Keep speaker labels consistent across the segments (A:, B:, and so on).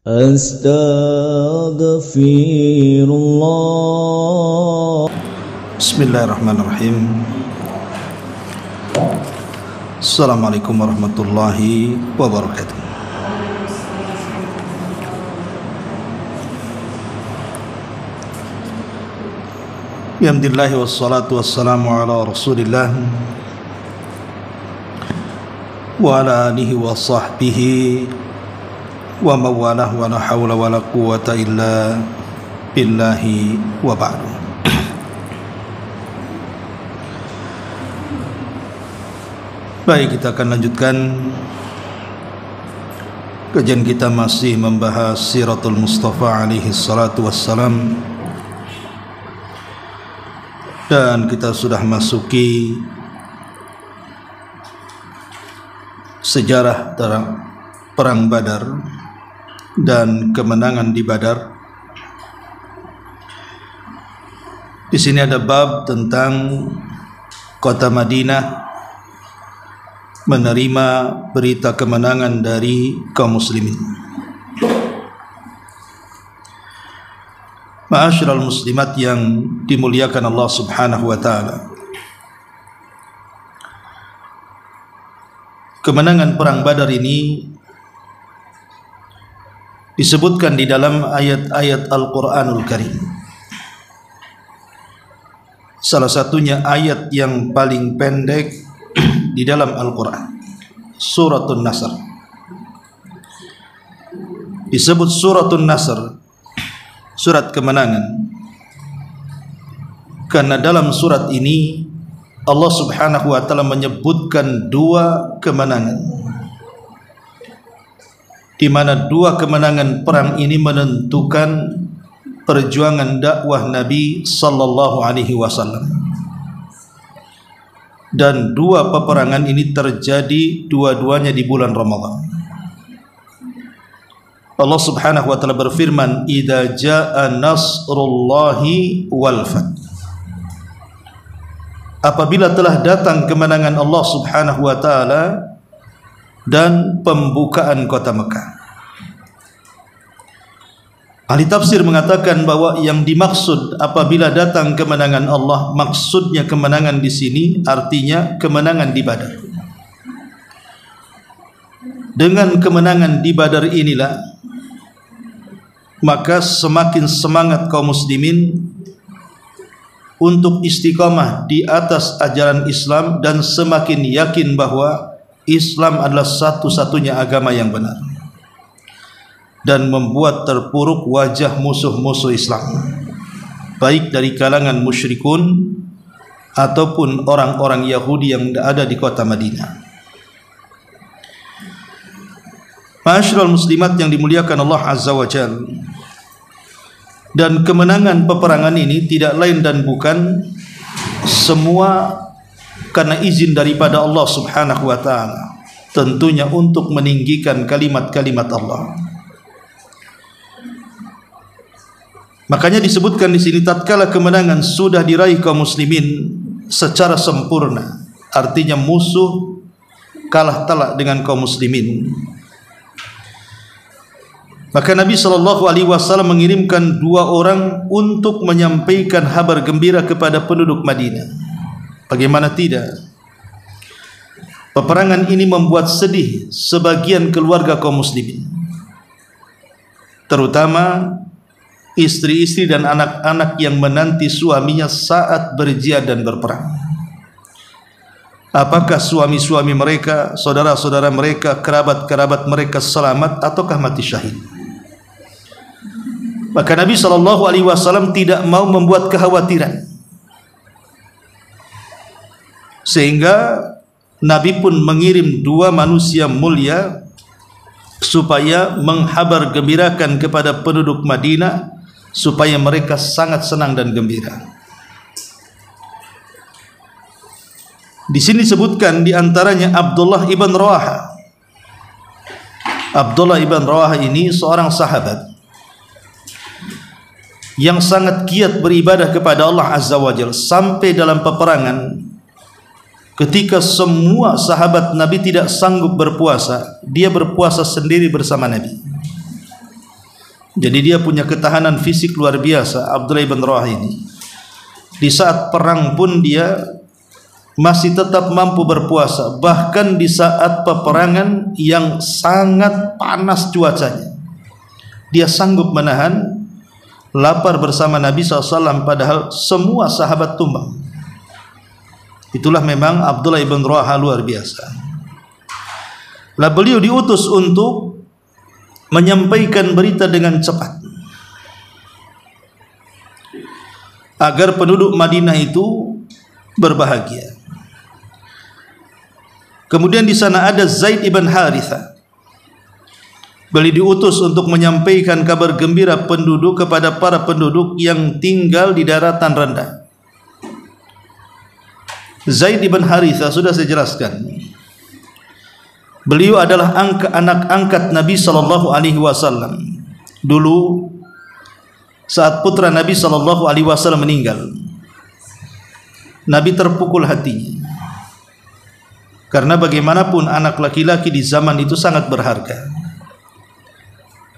A: Astaghfirullah.
B: Bismillahirrahmanirrahim. Assalamualaikum warahmatullahi wabarakatuh. Alhamdulillah wassalatu wassalamu ala Rasulillah wa ala alihi wa sahbihi wa mawalah wa la hawla wa la quwwata illa billahi wa ba'du. Baik, kita akan lanjutkan kajian kita, masih membahas Siratul Mustafa alaihi salatu wassalam, dan kita sudah masuki sejarah perang Badar dan kemenangan di Badar. Di sini ada bab tentang kota Madinah menerima berita kemenangan dari kaum muslimin. Ma'asyiral muslimat yang dimuliakan Allah Subhanahu wa taala, kemenangan perang Badar ini disebutkan di dalam ayat-ayat Al-Qur'anul Karim. Salah satunya ayat yang paling pendek di dalam Al-Quran, Suratul Nasr. Disebut Suratul Nasr, surat kemenangan, karena dalam surat ini Allah Subhanahu wa taala menyebutkan dua kemenangan, di mana dua kemenangan perang ini menentukan perjuangan dakwah Nabi sallallahu alaihi wasallam. Dan dua peperangan ini terjadi dua-duanya di bulan Ramadan. Allah Subhanahu wa taala berfirman, "Idza jaa nasrullahi wal fath." Apabila telah datang kemenangan Allah Subhanahu wa taala dan pembukaan kota Mekah. Ahli tafsir mengatakan bahwa yang dimaksud apabila datang kemenangan Allah, maksudnya kemenangan di sini artinya kemenangan di Badar. Dengan kemenangan di Badar inilah maka semakin semangat kaum muslimin untuk istiqamah di atas ajaran Islam dan semakin yakin bahwa Islam adalah satu-satunya agama yang benar, dan membuat terpuruk wajah musuh-musuh Islam, baik dari kalangan musyrikun ataupun orang-orang Yahudi yang ada di kota Madinah. Ma'asyiral muslimat yang dimuliakan Allah Azza wa Jalla, dan kemenangan peperangan ini tidak lain dan bukan semua karena izin daripada Allah Subhanahu wa taala, tentunya untuk meninggikan kalimat-kalimat Allah. Makanya disebutkan di sini, tatkala kemenangan sudah diraih kaum muslimin secara sempurna, artinya musuh kalah telak dengan kaum muslimin, maka Nabi sallallahu alaihi wasallam mengirimkan dua orang untuk menyampaikan kabar gembira kepada penduduk Madinah. Bagaimana tidak? Peperangan ini membuat sedih sebagian keluarga kaum muslimin, terutama istri-istri dan anak-anak yang menanti suaminya saat berjihad dan berperang. Apakah suami-suami mereka, saudara-saudara mereka, kerabat-kerabat mereka selamat ataukah mati syahid? Maka Nabi SAW tidak mau membuat kekhawatiran, sehingga Nabi pun mengirim dua manusia mulia supaya menghabar gembirakan kepada penduduk Madinah, supaya mereka sangat senang dan gembira. Di sini disebutkan di antaranya Abdullah ibn Rawaha. Abdullah ibn Rawaha ini seorang sahabat yang sangat giat beribadah kepada Allah Azza wa Jalla, sampai dalam peperangan ketika semua sahabat Nabi tidak sanggup berpuasa, dia berpuasa sendiri bersama Nabi. Jadi dia punya ketahanan fisik luar biasa, Abdullah ibn Rawah ini. Di saat perang pun dia masih tetap mampu berpuasa, bahkan di saat peperangan yang sangat panas cuacanya, dia sanggup menahan lapar bersama Nabi SAW, padahal semua sahabat tumbang. Itulah memang Abdullah ibn Rawah luar biasa. Lah beliau diutus untuk menyampaikan berita dengan cepat agar penduduk Madinah itu berbahagia. Kemudian di sana ada Zaid ibn Harithah. Beliau diutus untuk menyampaikan kabar gembira penduduk kepada para penduduk yang tinggal di daratan rendah. Zaid ibn Harithah sudah saya jelaskan. Beliau adalah anak angkat Nabi SAW. Dulu saat putra Nabi SAW meninggal, Nabi terpukul hatinya, karena bagaimanapun anak laki-laki di zaman itu sangat berharga.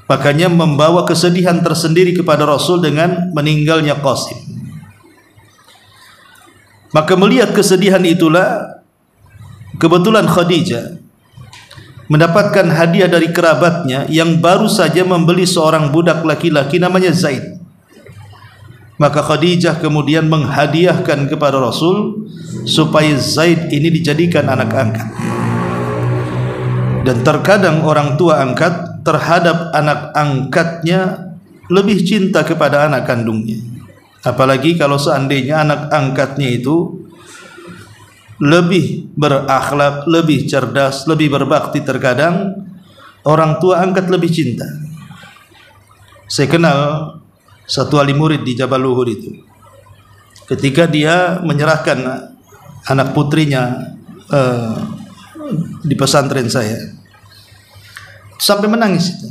B: Makanya membawa kesedihan tersendiri kepada Rasul dengan meninggalnya Qasim. Maka melihat kesedihan itulah, kebetulan Khadijah mendapatkan hadiah dari kerabatnya yang baru saja membeli seorang budak laki-laki namanya Zaid. Maka Khadijah kemudian menghadiahkan kepada Rasul supaya Zaid ini dijadikan anak angkat. Dan terkadang orang tua angkat terhadap anak angkatnya lebih cinta kepada anak kandungnya. Apalagi kalau seandainya anak angkatnya itu lebih berakhlak, lebih cerdas, lebih berbakti, terkadang orang tua angkat lebih cinta. Saya kenal satu wali murid di Jabal Luhur itu. Ketika dia menyerahkan anak putrinya di pesantren saya, sampai menangis itu.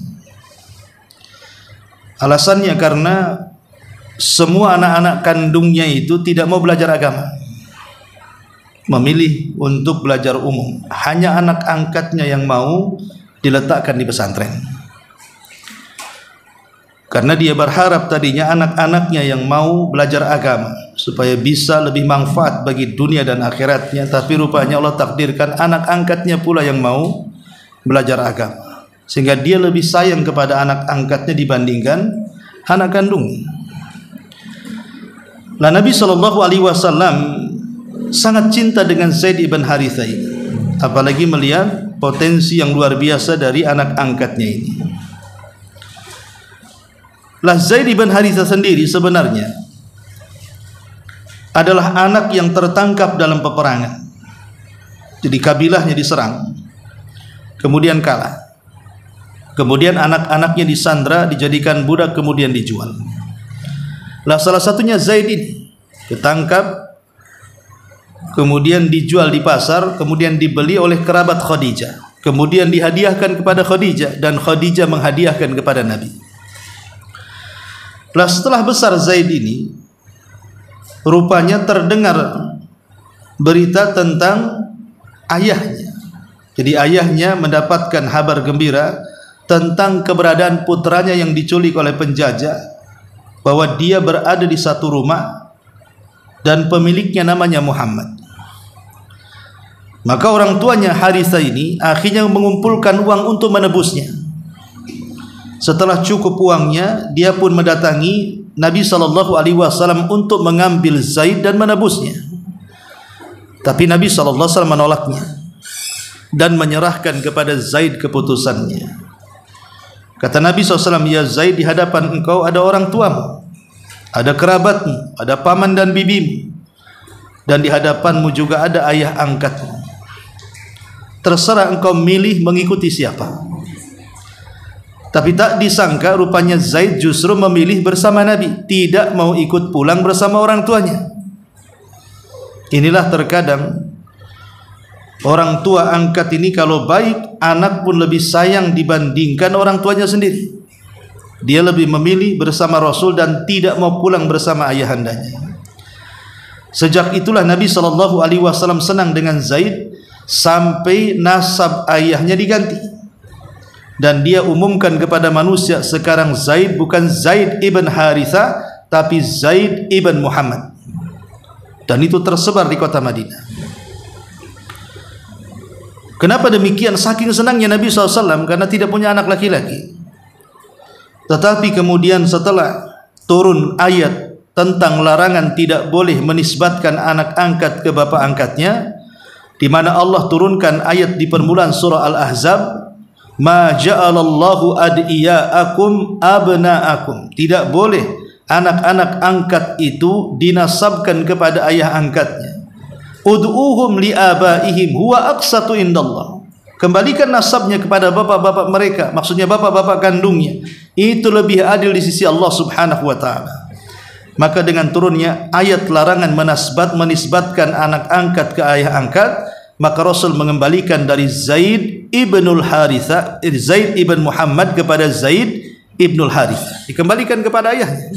B: Alasannya karena semua anak-anak kandungnya itu tidak mau belajar agama, memilih untuk belajar umum. Hanya anak angkatnya yang mau diletakkan di pesantren, karena dia berharap tadinya anak-anaknya yang mau belajar agama supaya bisa lebih manfaat bagi dunia dan akhiratnya. Tapi rupanya Allah takdirkan anak angkatnya pula yang mau belajar agama, sehingga dia lebih sayang kepada anak angkatnya dibandingkan anak kandungnya. Lah Nabi SAW sangat cinta dengan Zaid ibn Harithah ini, apalagi melihat potensi yang luar biasa dari anak angkatnya ini. Lah Zaid ibn Harithah sendiri sebenarnya adalah anak yang tertangkap dalam peperangan. Jadi kabilahnya diserang, kemudian kalah. Kemudian anak-anaknya disandra, dijadikan budak, kemudian dijual. Lah salah satunya Zaid ini ketangkap, kemudian dijual di pasar, kemudian dibeli oleh kerabat Khadijah, kemudian dihadiahkan kepada Khadijah, dan Khadijah menghadiahkan kepada Nabi. Lah setelah besar Zaid ini, rupanya terdengar berita tentang ayahnya. Jadi ayahnya mendapatkan kabar gembira tentang keberadaan putranya yang diculik oleh penjajah, bahwa dia berada di satu rumah dan pemiliknya namanya Muhammad. Maka orang tuanya Harithah ini akhirnya mengumpulkan uang untuk menebusnya. Setelah cukup uangnya, dia pun mendatangi Nabi SAW untuk mengambil Zaid dan menebusnya. Tapi Nabi SAW menolaknya dan menyerahkan kepada Zaid keputusannya. Kata Nabi SAW, ya Zaid, di hadapan engkau ada orang tuamu, ada kerabatmu, ada paman dan bibimu, dan di hadapanmu juga ada ayah angkatmu. Terserah engkau milih mengikuti siapa. Tapi tak disangka rupanya Zaid justru memilih bersama Nabi, tidak mau ikut pulang bersama orang tuanya. Inilah terkadang orang tua angkat ini kalau baik, anak pun lebih sayang dibandingkan orang tuanya sendiri. Dia lebih memilih bersama Rasul dan tidak mau pulang bersama ayahandanya. Sejak itulah Nabi SAW senang dengan Zaid sampai nasab ayahnya diganti. dan dia umumkan kepada manusia, sekarang Zaid bukan Zaid ibn Haritha, tapi Zaid ibn Muhammad. Dan itu tersebar di kota Madinah. Kenapa demikian? Saking senangnya Nabi SAW karena tidak punya anak laki-laki. Tetapi kemudian setelah turun ayat tentang larangan tidak boleh menisbatkan anak angkat ke bapak angkatnya, di mana Allah turunkan ayat di permulaan surah Al-Ahzab, ma ja'alallahu ad'iyaakum abna'akum, tidak boleh anak-anak angkat itu dinasabkan kepada ayah angkatnya. Ud'uhum li'abaihim huwa aqsatu indallah, kembalikan nasabnya kepada bapak-bapak mereka, maksudnya bapak-bapak kandungnya, itu lebih adil di sisi Allah Subhanahu wa ta'ala. Maka dengan turunnya ayat larangan menisbatkan anak angkat ke ayah angkat, maka Rasul mengembalikan dari Zaid ibnul Haritha, Zaid ibn Muhammad kepada Zaid ibnul Haritha, dikembalikan kepada ayahnya.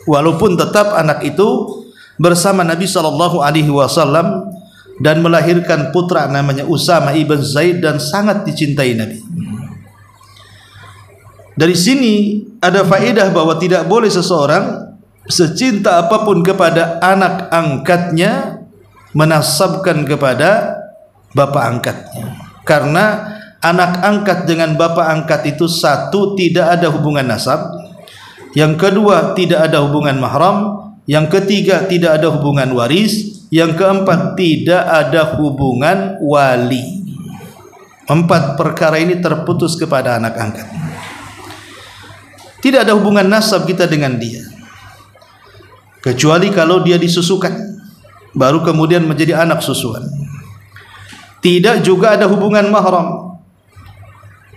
B: Walaupun tetap anak itu bersama Nabi SAW dan melahirkan putra namanya Usama ibn Zaid dan sangat dicintai Nabi. Dari sini ada faedah bahwa tidak boleh seseorang secinta apapun kepada anak angkatnya menasabkan kepada bapak angkatnya, karena anak angkat dengan bapak angkat itu, satu, tidak ada hubungan nasab, yang kedua, tidak ada hubungan mahram, yang ketiga, tidak ada hubungan waris, yang keempat, tidak ada hubungan wali. 4 perkara ini terputus kepada anak angkat. Tidak ada hubungan nasab kita dengan dia, kecuali kalau dia disusukan, baru kemudian menjadi anak susuan. Tidak juga ada hubungan mahram,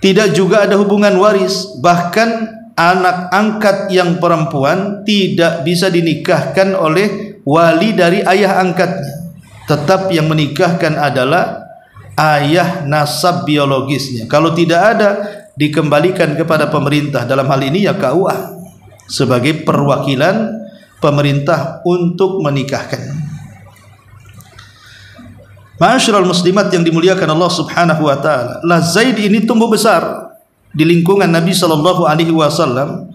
B: tidak juga ada hubungan waris. Bahkan anak angkat yang perempuan tidak bisa dinikahkan oleh wali dari ayah angkatnya. Tetap yang menikahkan adalah ayah nasab biologisnya. Kalau tidak ada, dikembalikan kepada pemerintah, dalam hal ini ya KUA, sebagai perwakilan pemerintah untuk menikahkan. Ma'asyiral muslimat yang dimuliakan Allah Subhanahu wa taala, lah Zaid ini tumbuh besar di lingkungan Nabi sallallahu alaihi wasallam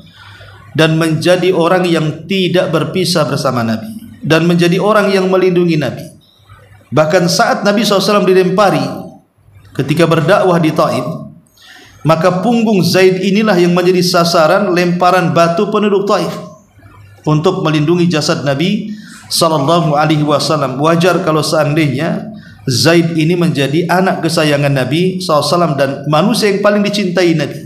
B: dan menjadi orang yang tidak berpisah bersama Nabi dan menjadi orang yang melindungi Nabi. Bahkan saat Nabi SAW dilempari ketika berdakwah di Taif, maka punggung Zaid inilah yang menjadi sasaran lemparan batu penduduk Taif untuk melindungi jasad Nabi sallallahu alaihi wasallam. Wajar kalau seandainya Zaid ini menjadi anak kesayangan Nabi SAW dan manusia yang paling dicintai Nabi.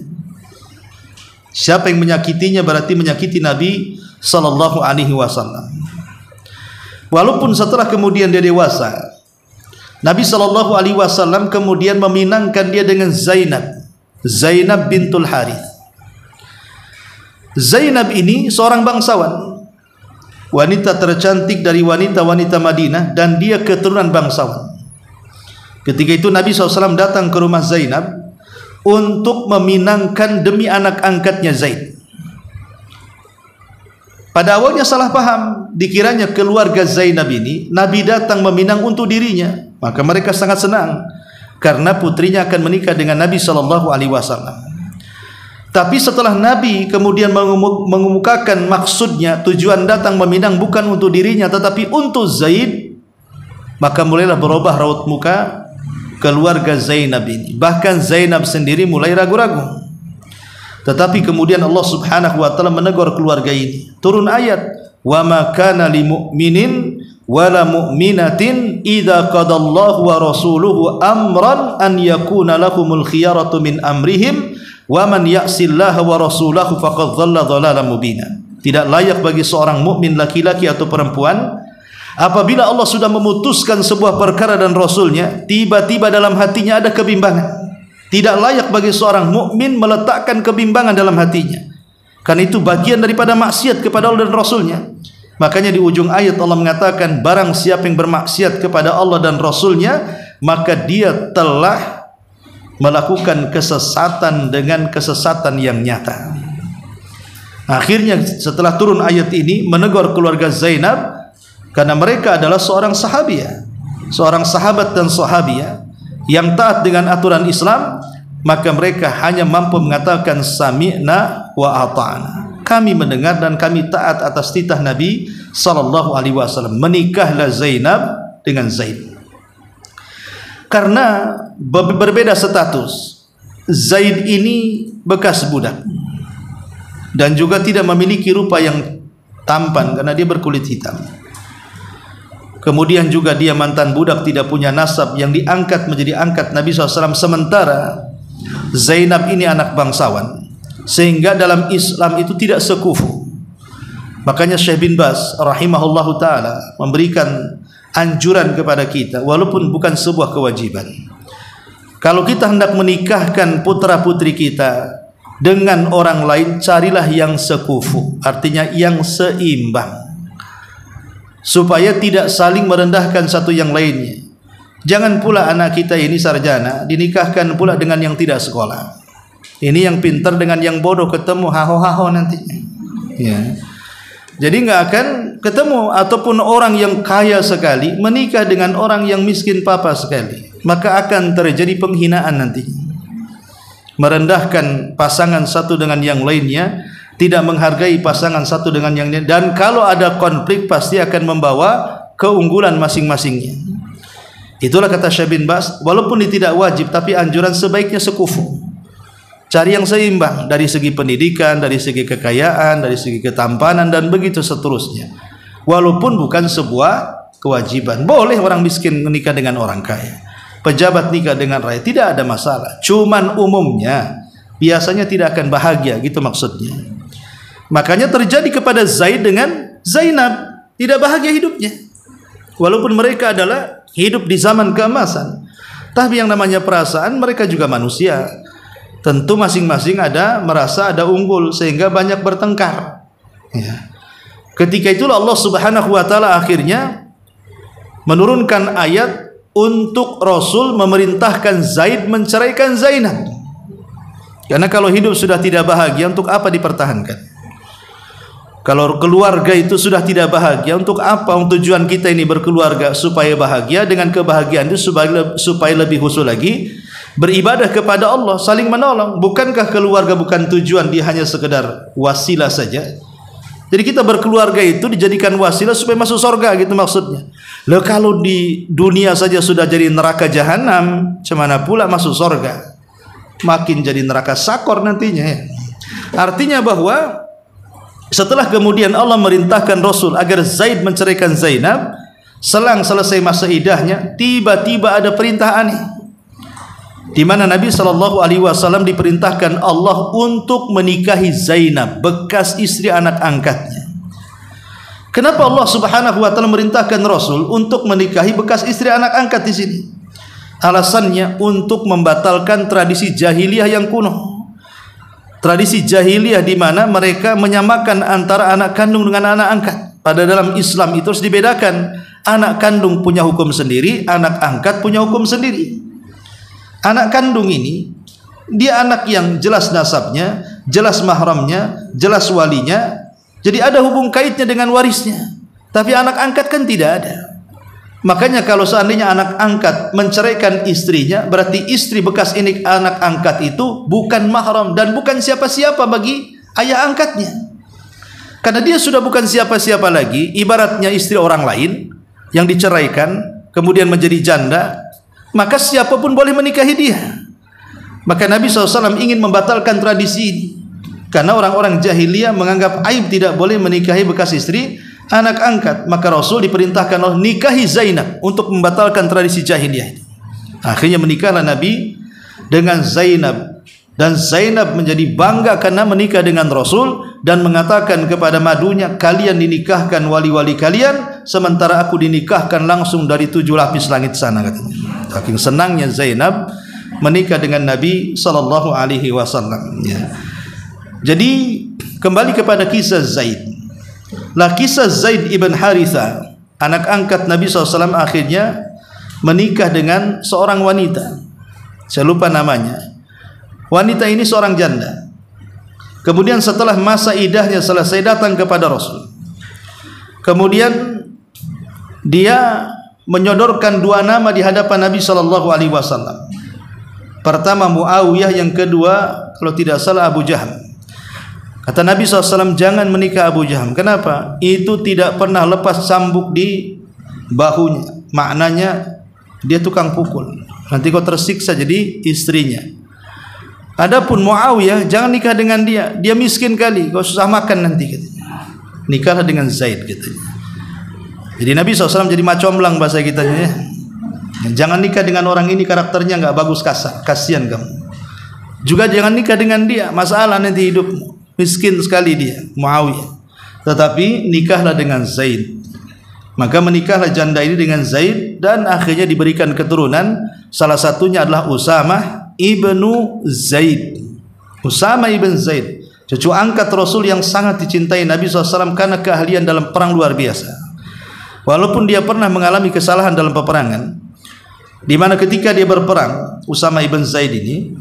B: Siapa yang menyakitinya berarti menyakiti Nabi sallallahu alaihi wasallam. Walaupun setelah kemudian dia dewasa, Nabi sallallahu alaihi wasallam kemudian meminangkan dia dengan Zainab bintul Harith. Zainab ini seorang bangsawan, wanita tercantik dari wanita-wanita Madinah, dan dia keturunan bangsawan. Ketika itu Nabi SAW datang ke rumah Zainab untuk meminangkan demi anak angkatnya Zaid. Pada awalnya salah paham, dikiranya keluarga Zainab ini Nabi datang meminang untuk dirinya. Maka mereka sangat senang karena putrinya akan menikah dengan Nabi SAW. Tapi setelah Nabi kemudian mengemukakan maksudnya, tujuan datang meminang bukan untuk dirinya tetapi untuk Zaid, maka mulailah berubah raut muka keluarga Zainab ini. Bahkan Zainab sendiri mulai ragu-ragu. Tetapi kemudian Allah Subhanahu wa taala menegur keluarga ini. Turun ayat, "Wa ma kana lil mu'minin wala mu'minatin idza qadallahu wa rasuluhu amran an yakuna lahumul khiyaratu min amrihim wa man ya'sillaha wa rasulahu faqad dhalla dhalalan mubina." Tidak layak bagi seorang mukmin laki-laki atau perempuan, apabila Allah sudah memutuskan sebuah perkara dan Rasulnya, tiba-tiba dalam hatinya ada kebimbangan. Tidak layak bagi seorang mukmin meletakkan kebimbangan dalam hatinya, karena itu bagian daripada maksiat kepada Allah dan Rasulnya. Makanya di ujung ayat Allah mengatakan, barang siapa yang bermaksiat kepada Allah dan Rasulnya, maka dia telah melakukan kesesatan dengan kesesatan yang nyata. Akhirnya setelah turun ayat ini menegur keluarga Zainab, karena mereka adalah seorang sahabiah, seorang sahabat dan sahabiah yang taat dengan aturan Islam, maka mereka hanya mampu mengatakan sami'na wa ata'na. Kami mendengar dan kami taat atas titah Nabi sallallahu alaihi wasallam. Menikahlah Zainab dengan Zaid. Karena berbeda status. Zaid ini bekas budak dan juga tidak memiliki rupa yang tampan karena dia berkulit hitam. Kemudian juga dia mantan budak, tidak punya nasab yang diangkat menjadi angkat Nabi SAW. Sementara Zainab ini anak bangsawan, sehingga dalam Islam itu tidak sekufu. Makanya Syekh bin Baz rahimahullahu ta'ala memberikan anjuran kepada kita, walaupun bukan sebuah kewajiban, kalau kita hendak menikahkan putra putri kita dengan orang lain, carilah yang sekufu, artinya yang seimbang, supaya tidak saling merendahkan satu yang lainnya. Jangan pula anak kita ini sarjana dinikahkan pula dengan yang tidak sekolah. Ini yang pintar dengan yang bodoh ketemu haho-haho nantinya. Ya. Jadi nggak akan ketemu. Ataupun orang yang kaya sekali menikah dengan orang yang miskin papa sekali, maka akan terjadi penghinaan nanti. Merendahkan pasangan satu dengan yang lainnya, tidak menghargai pasangan satu dengan yang lain, dan kalau ada konflik pasti akan membawa keunggulan masing-masingnya. Itulah kata Syekh bin Baz, walaupun ini tidak wajib, tapi anjuran sebaiknya sekufu. Cari yang seimbang dari segi pendidikan, dari segi kekayaan, dari segi ketampanan, dan begitu seterusnya. Walaupun bukan sebuah kewajiban. Boleh orang miskin menikah dengan orang kaya, pejabat nikah dengan rakyat, tidak ada masalah. Cuman umumnya biasanya tidak akan bahagia, gitu maksudnya. Makanya terjadi kepada Zaid dengan Zainab, tidak bahagia hidupnya. Walaupun mereka adalah hidup di zaman keemasan, tapi yang namanya perasaan, mereka juga manusia. Tentu masing-masing merasa ada unggul, sehingga banyak bertengkar. Ya. Ketika itulah Allah Subhanahu wa taala akhirnya menurunkan ayat untuk Rasul memerintahkan Zaid menceraikan Zainab. Karena kalau hidup sudah tidak bahagia, untuk apa dipertahankan? Kalau keluarga itu sudah tidak bahagia, untuk apa? Tujuan kita ini berkeluarga supaya bahagia. Dengan kebahagiaan itu supaya lebih khusus lagi beribadah kepada Allah, saling menolong. Bukankah keluarga bukan tujuan, dia hanya sekedar wasilah saja? Jadi kita berkeluarga itu dijadikan wasilah supaya masuk surga, gitu maksudnya. Loh, kalau di dunia saja sudah jadi neraka jahanam, cemana pula masuk surga? Makin jadi neraka sakor nantinya. Artinya bahwa setelah kemudian Allah merintahkan Rasul agar Zaid menceraikan Zainab, selang selesai masa iddahnya, tiba-tiba ada perintah aneh, di mana Nabi SAW diperintahkan Allah untuk menikahi Zainab, bekas istri anak angkatnya. Kenapa Allah Subhanahu wa taala merintahkan Rasul untuk menikahi bekas istri anak angkat di sini? Alasannya untuk membatalkan tradisi jahiliyah yang kuno. Tradisi jahiliyah di mana mereka menyamakan antara anak kandung dengan anak angkat. Pada dalam Islam itu harus dibedakan. Anak kandung punya hukum sendiri, anak angkat punya hukum sendiri. Anak kandung ini, dia anak yang jelas nasabnya, jelas mahramnya, jelas walinya, jadi ada hubung kaitnya dengan warisnya. Tapi anak angkat kan tidak ada. Makanya kalau seandainya anak angkat menceraikan istrinya, berarti istri bekas ini anak angkat itu bukan mahram dan bukan siapa-siapa bagi ayah angkatnya. Karena dia sudah bukan siapa-siapa lagi, ibaratnya istri orang lain yang diceraikan kemudian menjadi janda, maka siapapun boleh menikahi dia. Maka Nabi SAW ingin membatalkan tradisi ini, karena orang-orang jahiliyah menganggap aib tidak boleh menikahi bekas istri anak angkat. Maka Rasul diperintahkan oleh nikahi Zainab untuk membatalkan tradisi jahiliyah. Akhirnya menikahlah Nabi dengan Zainab, dan Zainab menjadi bangga karena menikah dengan Rasul, dan mengatakan kepada madunya, kalian dinikahkan wali-wali kalian, sementara aku dinikahkan langsung dari 7 lapis langit sana, katanya. Saking senangnya Zainab menikah dengan Nabi sallallahu alaihi wasallam. Ya. Jadi kembali kepada kisah Zaid. Lah kisah Zaid ibn Haritha, anak angkat Nabi SAW, akhirnya menikah dengan seorang wanita. Saya lupa namanya. Wanita ini seorang janda. Kemudian setelah masa iddahnya selesai, datang kepada Rasul. Kemudian dia menyodorkan 2 nama di hadapan Nabi SAW. Pertama Muawiyah, yang kedua kalau tidak salah Abu Jaham. Kata Nabi SAW, jangan menikah Abu Jaham. Kenapa? Itu tidak pernah lepas cambuk di bahunya. Maknanya dia tukang pukul. Nanti kau tersiksa jadi istrinya. Adapun Muawiyah, jangan nikah dengan dia. Dia miskin kali, kau susah makan nanti katanya. Nikahlah dengan Zaid katanya. Jadi Nabi SAW jadi macomblang bahasa kitanya ya. Jangan nikah dengan orang ini, karakternya nggak bagus, kasar, kasihan kamu. Juga jangan nikah dengan dia, masalah nanti hidupmu. Miskin sekali dia, Muawiyah. Tetapi nikahlah dengan Zaid. Maka menikahlah janda ini dengan Zaid, dan akhirnya diberikan keturunan. Salah satunya adalah Usamah ibnu Zaid. Usamah ibn Zaid, cucu angkat Rasul yang sangat dicintai Nabi SAW karena keahlian dalam perang luar biasa. Walaupun dia pernah mengalami kesalahan dalam peperangan, di mana ketika dia berperang, Usamah ibn Zaid ini,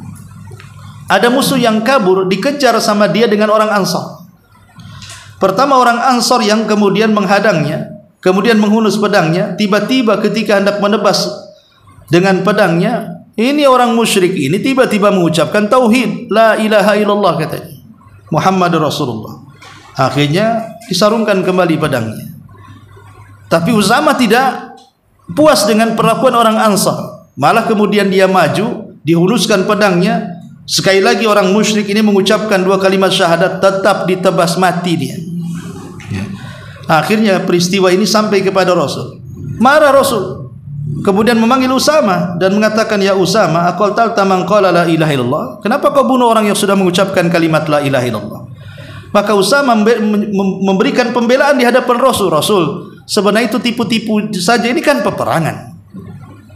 B: ada musuh yang kabur, dikejar sama dia dengan orang Ansar. Pertama orang Ansar yang kemudian menghadangnya, kemudian menghunus pedangnya. Tiba-tiba ketika hendak menebas dengan pedangnya, ini orang musyrik ini tiba-tiba mengucapkan tauhid, la ilaha illallah katanya, Muhammad Rasulullah. Akhirnya disarungkan kembali pedangnya. Tapi Usamah tidak puas dengan perlakuan orang Ansar, malah kemudian dia maju, dihunuskan pedangnya. Sekali lagi orang musyrik ini mengucapkan 2 kalimat syahadat, tetap ditebas mati dia. Akhirnya peristiwa ini sampai kepada Rasul. Marah Rasul, kemudian memanggil Usamah dan mengatakan, ya Usamah, aqaltalta man qala la ilaha illallah? Kenapa kau bunuh orang yang sudah mengucapkan kalimat la ilaha illallah? Maka Usamah memberikan pembelaan di hadapan Rasul. Rasul, sebenarnya itu tipu-tipu saja, ini kan peperangan.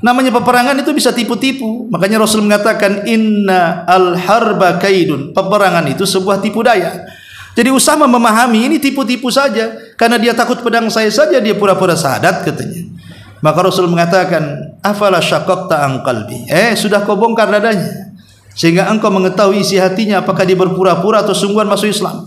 B: Namanya peperangan itu bisa tipu-tipu. Makanya Rasul mengatakan, inna al-harba kaidun. Peperangan itu sebuah tipu daya. Jadi Usamah memahami ini tipu-tipu saja, karena dia takut pedang saya saja dia pura-pura syahadat katanya. Maka Rasul mengatakan, afala syaqaqta an qalbi. Sudah kau bongkar dadanya, sehingga engkau mengetahui isi hatinya, apakah dia berpura-pura atau sungguhan masuk Islam.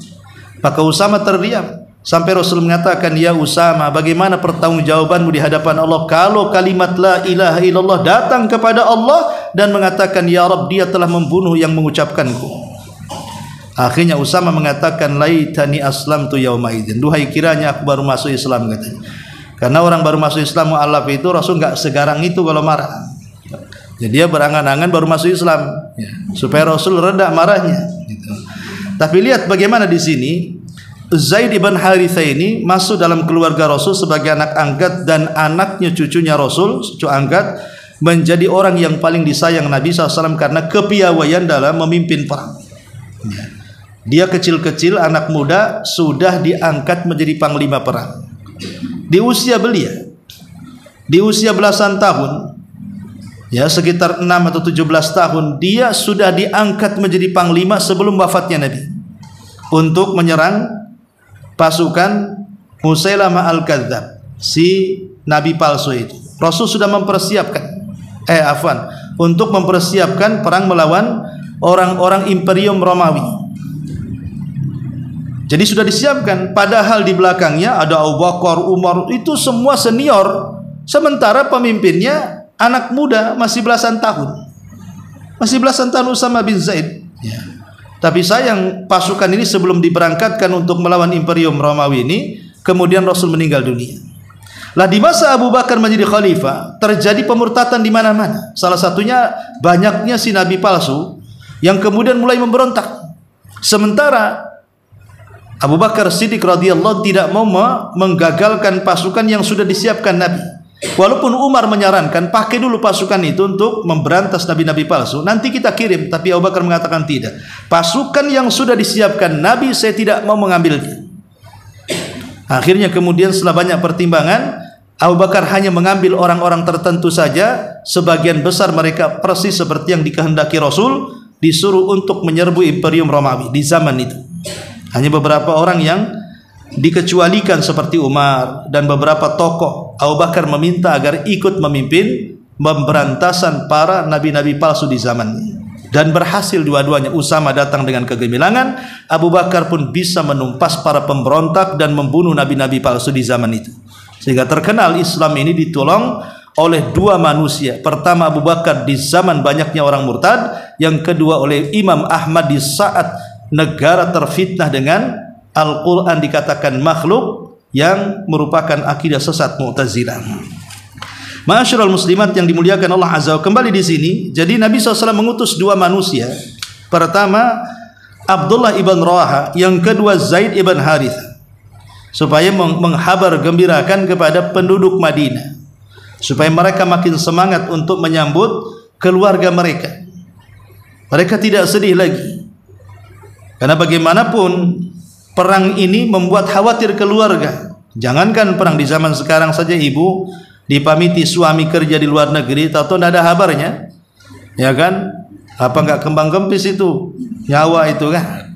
B: Maka Usamah terdiam. Sampai Rasul mengatakan, ya Usamah, bagaimana pertanggungjawabanmu di hadapan Allah kalau kalimat la ilaha illallah datang kepada Allah dan mengatakan, ya Rabb, dia telah membunuh yang mengucapkanku. Akhirnya Usamah mengatakan, laitani aslamtu yauma idzin. Duhai kiranya aku baru masuk Islam katanya. Karena orang baru masuk Islam mu'allaf itu Rasul enggak segarang itu kalau marah. Jadi dia berangan-angan baru masuk Islam ya, supaya Rasul reda marahnya gitu. Tapi lihat bagaimana di sini Zaid ibn Harithah ini masuk dalam keluarga Rasul sebagai anak angkat, dan anaknya cucunya Rasul, cucu angkat, menjadi orang yang paling disayang Nabi SAW karena kepiawaian dalam memimpin perang. Dia kecil-kecil, anak muda, sudah diangkat menjadi panglima perang. Di usia belia, di usia belasan tahun, ya sekitar 6 atau 17 tahun, dia sudah diangkat menjadi panglima sebelum wafatnya Nabi, untuk menyerang pasukan Musailamah al-Kadzdzab, si nabi palsu itu. Rasul sudah mempersiapkan untuk mempersiapkan perang melawan orang-orang Imperium Romawi. Jadi sudah disiapkan, padahal di belakangnya ada Abu Bakar, Umar, itu semua senior, sementara pemimpinnya anak muda, masih belasan tahun. Usamah bin Zaid ya. Tapi sayang, pasukan ini sebelum diberangkatkan untuk melawan Imperium Romawi ini, kemudian Rasul meninggal dunia. Lah di masa Abu Bakar menjadi khalifah, terjadi pemurtatan di mana-mana. Salah satunya banyaknya si nabi palsu yang kemudian mulai memberontak. Sementara Abu Bakar Siddiq radhiyallahu tidak mau menggagalkan pasukan yang sudah disiapkan Nabi. Walaupun Umar menyarankan pakai dulu pasukan itu untuk memberantas nabi-nabi palsu, nanti kita kirim, tapi Abu Bakar mengatakan tidak. Pasukan yang sudah disiapkan Nabi saya tidak mau mengambilnya. Akhirnya kemudian setelah banyak pertimbangan, Abu Bakar hanya mengambil orang-orang tertentu saja. Sebagian besar mereka persis seperti yang dikehendaki Rasul, disuruh untuk menyerbu Imperium Romawi di zaman itu. Hanya beberapa orang yang dikecualikan seperti Umar dan beberapa tokoh. Abu Bakar meminta agar ikut memimpin pemberantasan para nabi-nabi palsu di zamannya, dan berhasil dua-duanya. Usamah datang dengan kegemilangan, Abu Bakar pun bisa menumpas para pemberontak dan membunuh nabi-nabi palsu di zaman itu, sehingga terkenal Islam ini ditolong oleh dua manusia. Pertama Abu Bakar di zaman banyaknya orang murtad, yang kedua oleh Imam Ahmad di saat negara terfitnah dengan Al-Quran dikatakan makhluk, yang merupakan akidah sesat Mu'tazilah. Ma'asyiral muslimat yang dimuliakan Allah Azza wa Jalla, kembali di sini. Jadi Nabi SAW mengutus dua manusia. Pertama Abdullah ibn Rawaha, yang kedua Zaid ibn Harithah, supaya menghabar gembirakan kepada penduduk Madinah, supaya mereka makin semangat untuk menyambut keluarga mereka. Mereka tidak sedih lagi, karena bagaimanapun perang ini membuat khawatir keluarga. Jangankan perang di zaman sekarang saja, ibu dipamiti suami kerja di luar negeri, tahu tidak ada kabarnya, ya kan? Apa enggak kembang kempis itu nyawa itu kan?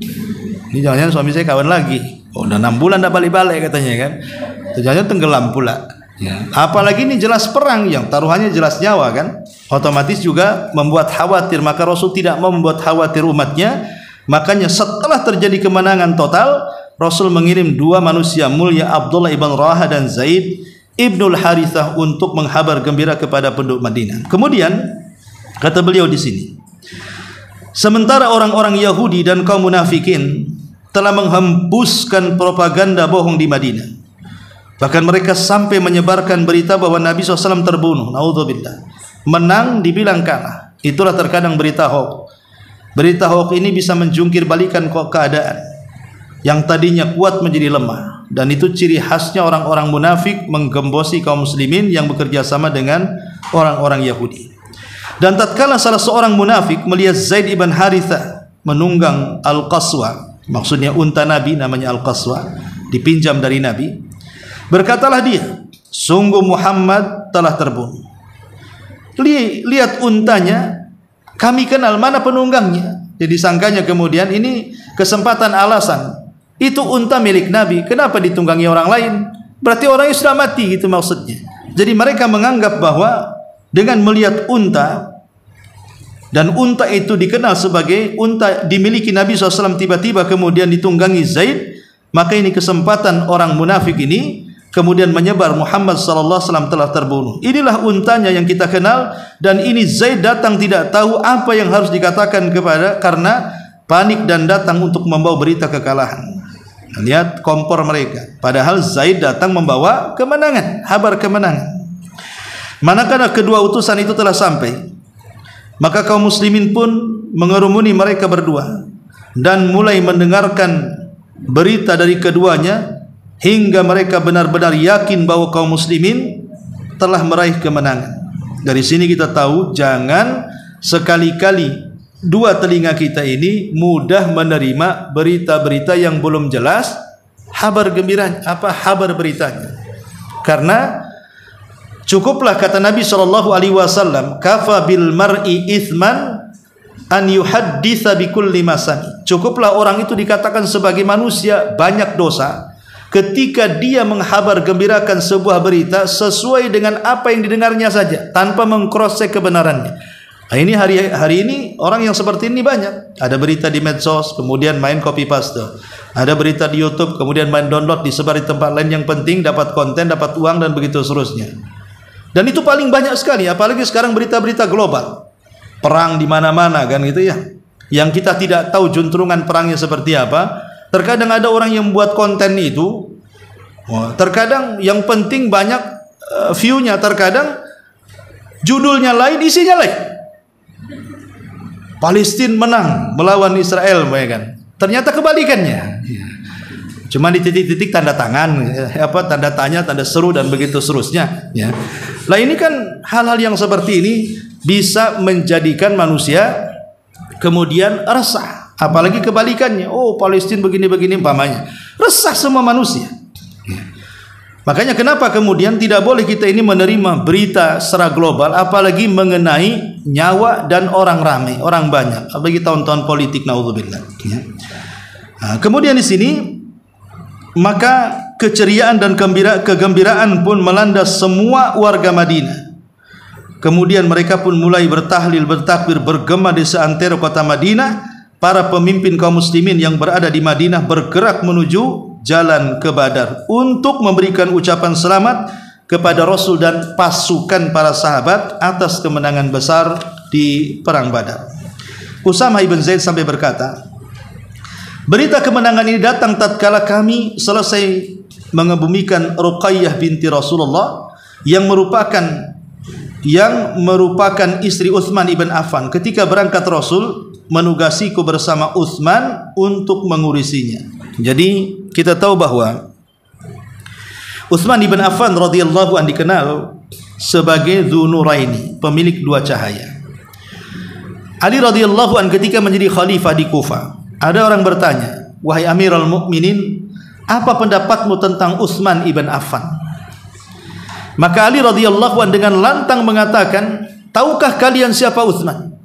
B: Ini jangan-jangan suami saya kawan lagi. Oh, udah 6 bulan tidak balik-balik katanya kan? Jangan-jangan tenggelam pula. Ya. Apalagi ini jelas perang yang taruhannya jelas nyawa kan? Otomatis juga membuat khawatir. Maka Rasul tidak mau membuat khawatir umatnya. Makanya setelah terjadi kemenangan total, Rasul mengirim dua manusia mulia, Abdullah ibn Rawaha dan Zaid ibnul Harithah, untuk menghabar gembira kepada penduduk Madinah. Kemudian kata beliau di sini, sementara orang-orang Yahudi dan kaum munafikin telah menghembuskan propaganda bohong di Madinah. Bahkan mereka sampai menyebarkan berita bahwa Nabi SAW terbunuh. Naudzubillah. Menang dibilang kalah. Itulah terkadang berita hoax. Berita hoax ini bisa menjungkir balikan keadaan yang tadinya kuat menjadi lemah. Dan itu ciri khasnya orang-orang munafik menggembosi kaum muslimin yang bekerja sama dengan orang-orang Yahudi. Dan tatkala salah seorang munafik melihat Zaid ibn Harithah menunggang Al-Qaswa, maksudnya unta Nabi namanya Al-Qaswa, dipinjam dari Nabi, berkatalah dia, sungguh Muhammad telah terbunuh. Lihat untanya, kami kenal, mana penunggangnya. Jadi sangkanya kemudian ini kesempatan alasan, itu unta milik Nabi, kenapa ditunggangi orang lain? Berarti orangnya sudah mati gitu maksudnya. Jadi mereka menganggap bahwa dengan melihat unta, dan unta itu dikenal sebagai unta dimiliki Nabi SAW, tiba-tiba kemudian ditunggangi Zaid, maka ini kesempatan orang munafik ini kemudian menyebar Muhammad SAW telah terbunuh. Inilah untanya yang kita kenal, dan ini Zaid datang tidak tahu apa yang harus dikatakan karena panik dan datang untuk membawa berita kekalahan. Lihat kompor mereka, padahal Zaid datang membawa kemenangan, kabar kemenangan. Manakala kedua utusan itu telah sampai, maka kaum muslimin pun mengerumuni mereka berdua dan mulai mendengarkan berita dari keduanya, hingga mereka benar-benar yakin bahwa kaum muslimin telah meraih kemenangan. Dari sini kita tahu, jangan sekali-kali dua telinga kita ini mudah menerima berita-berita yang belum jelas kabar gembiranya, kabar beritanya. Karena cukuplah kata Nabi SAW, kafa bil mar'i ithman an yuhadditha bi kulli masani. Cukuplah orang itu dikatakan sebagai manusia banyak dosa ketika dia menghabar gembirakan sebuah berita sesuai dengan apa yang didengarnya saja, tanpa meng-cross-check kebenarannya. Nah, ini hari ini orang yang seperti ini banyak. Ada berita di medsos, kemudian main copy paste. Ada berita di YouTube, kemudian main download, disebar di tempat lain. Yang penting dapat konten, dapat uang, dan begitu seterusnya. Dan itu paling banyak sekali, apalagi sekarang berita-berita global. Perang di mana-mana kan gitu ya. Yang kita tidak tahu juntrungan perangnya seperti apa. Terkadang ada orang yang membuat konten itu, terkadang yang penting banyak view-nya, terkadang judulnya lain, isinya lain. Palestina menang melawan Israel, kan? Ternyata kebalikannya. Cuma di titik-titik tanda tangan, tanda tanya, tanda seru, dan begitu seterusnya. Ya. Nah, ini kan hal-hal yang seperti ini bisa menjadikan manusia kemudian resah. Apalagi kebalikannya, oh Palestina begini-begini umpamanya, resah semua manusia. Makanya kenapa kemudian tidak boleh kita ini menerima berita secara global, apalagi mengenai nyawa dan orang ramai, orang banyak, apalagi tahun-tahun politik, naudzubillah. Ya. Nah, kemudian di sini maka keceriaan dan kegembiraan pun melanda semua warga Madinah. Kemudian mereka pun mulai bertahlil, bertakbir, bergema di seantero kota Madinah. Para pemimpin kaum muslimin yang berada di Madinah bergerak menuju jalan ke Badar untuk memberikan ucapan selamat kepada Rasul dan pasukan para sahabat atas kemenangan besar di perang Badar. Usamah ibn Zaid sampai berkata, berita kemenangan ini datang tatkala kami selesai mengebumikan Ruqayyah binti Rasulullah yang merupakan istri Utsman ibn Affan. Ketika berangkat Rasul menugasiku bersama Utsman untuk mengurusinya. Jadi kita tahu bahwa Utsman ibn Affan radhiyallahu anhu dikenal sebagai Dzunuraini, pemilik dua cahaya. Ali radhiyallahu anhu ketika menjadi khalifah di Kufah, ada orang bertanya, wahai Amirul Mukminin, apa pendapatmu tentang Utsman ibn Affan? Maka Ali radhiyallahu anhu dengan lantang mengatakan, tahukah kalian siapa Utsman?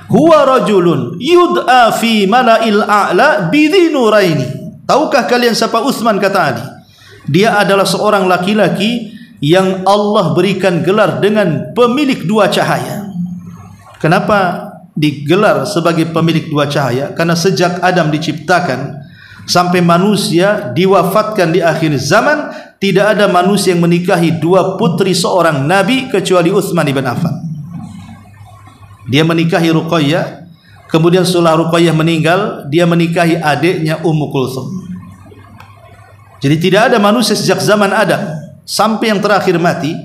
B: Huwa rajulun yud'a fi mala'il a'la bidzinuraini. Tahukah kalian siapa Utsman, kata Ali? Dia adalah seorang laki-laki yang Allah berikan gelar dengan pemilik dua cahaya. Kenapa digelar sebagai pemilik dua cahaya? Karena sejak Adam diciptakan sampai manusia diwafatkan di akhir zaman, tidak ada manusia yang menikahi dua putri seorang nabi kecuali Utsman ibn Affan. Dia menikahi Ruqayyah, kemudian setelah Ruqayyah meninggal, dia menikahi adiknya Ummu Kulthum. Jadi tidak ada manusia sejak zaman Adam sampai yang terakhir mati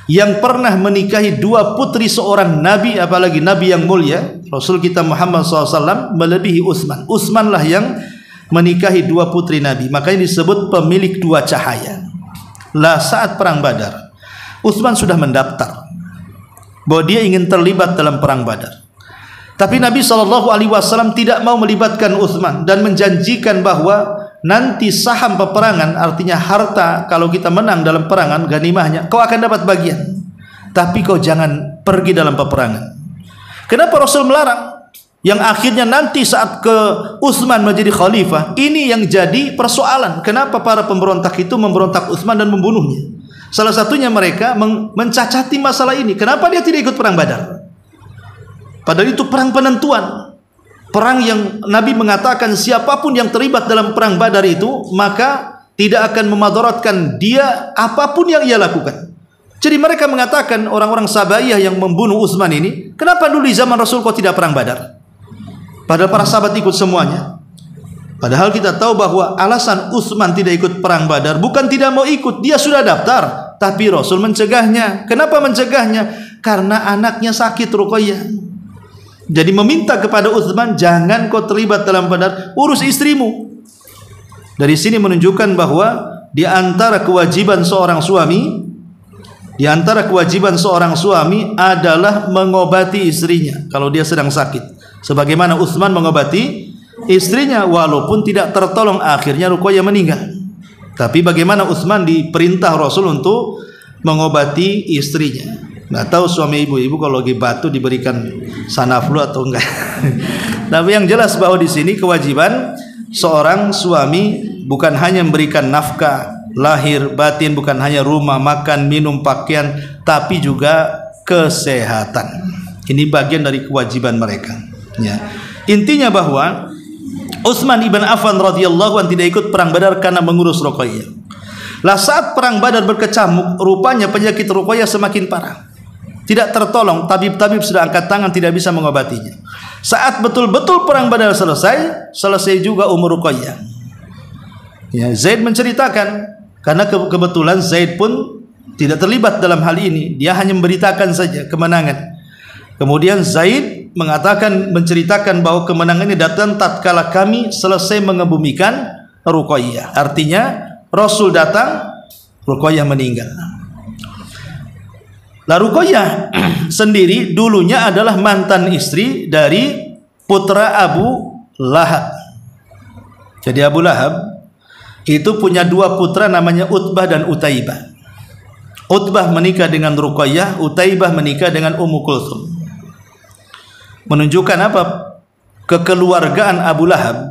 B: yang pernah menikahi dua putri seorang nabi, apalagi nabi yang mulia Rasul kita Muhammad SAW, melebihi Utsman. Utsmanlah yang menikahi dua putri nabi, makanya disebut pemilik dua cahaya. Lah saat perang Badar, Utsman sudah mendaftar bahwa dia ingin terlibat dalam perang Badar. Tapi Nabi SAW tidak mau melibatkan Utsman dan menjanjikan bahwa nanti saham peperangan, artinya harta kalau kita menang dalam perangan, ganimahnya kau akan dapat bagian, tapi kau jangan pergi dalam peperangan. Kenapa Rasul melarang? Yang akhirnya nanti saat ke Utsman menjadi khalifah, ini yang jadi persoalan. Kenapa para pemberontak itu memberontak Utsman dan membunuhnya? Salah satunya mereka mencacati masalah ini. Kenapa dia tidak ikut perang Badar? Padahal itu perang penentuan, perang yang Nabi mengatakan siapapun yang terlibat dalam perang Badar itu maka tidak akan memadaratkan dia apapun yang ia lakukan. Jadi mereka mengatakan, orang-orang Sabaiyah yang membunuh Utsman ini, kenapa dulu di zaman Rasul kok tidak perang Badar? Padahal para sahabat ikut semuanya. Padahal kita tahu bahwa alasan Utsman tidak ikut perang Badar bukan tidak mau ikut, dia sudah daftar, tapi Rasul mencegahnya. Kenapa mencegahnya? Karena anaknya sakit, Ruqayyah. Jadi meminta kepada Utsman, jangan kau terlibat dalam Badar, urus istrimu. Dari sini menunjukkan bahwa di antara kewajiban seorang suami, adalah mengobati istrinya kalau dia sedang sakit. Sebagaimana Utsman mengobati istrinya walaupun tidak tertolong, akhirnya Ruqayyah meninggal. Tapi bagaimana Utsman diperintah Rasul untuk mengobati istrinya. Nggak tahu suami ibu-ibu kalau lagi batu diberikan sanaflu atau enggak. Tapi yang jelas bahwa di sini kewajiban seorang suami bukan hanya memberikan nafkah lahir batin, bukan hanya rumah, makan, minum, pakaian, tapi juga kesehatan. Ini bagian dari kewajiban mereka. Ya. Intinya bahwa Utsman ibn Affan radhiyallahu anhu tidak ikut perang Badar karena mengurus Ruqayyah. Lah saat perang Badar berkecamuk, rupanya penyakit Ruqayyah semakin parah. Tidak tertolong, tabib-tabib sudah angkat tangan tidak bisa mengobatinya. Saat betul-betul perang Badar selesai juga umur Ruqayyah. Ya, Zaid menceritakan, karena kebetulan Zaid pun tidak terlibat dalam hal ini, dia hanya memberitakan saja kemenangan. Kemudian Zaid menceritakan bahwa kemenangan ini datang tatkala kami selesai mengebumikan Ruqayyah. Artinya Rasul datang, Ruqayyah meninggal. Ruqayyah sendiri dulunya adalah mantan istri dari putra Abu Lahab. Jadi Abu Lahab itu punya dua putra namanya Utbah dan Utaibah. Utbah menikah dengan Ruqayyah, Utaibah menikah dengan Ummu Kulthum. Menunjukkan apa? Kekeluargaan Abu Lahab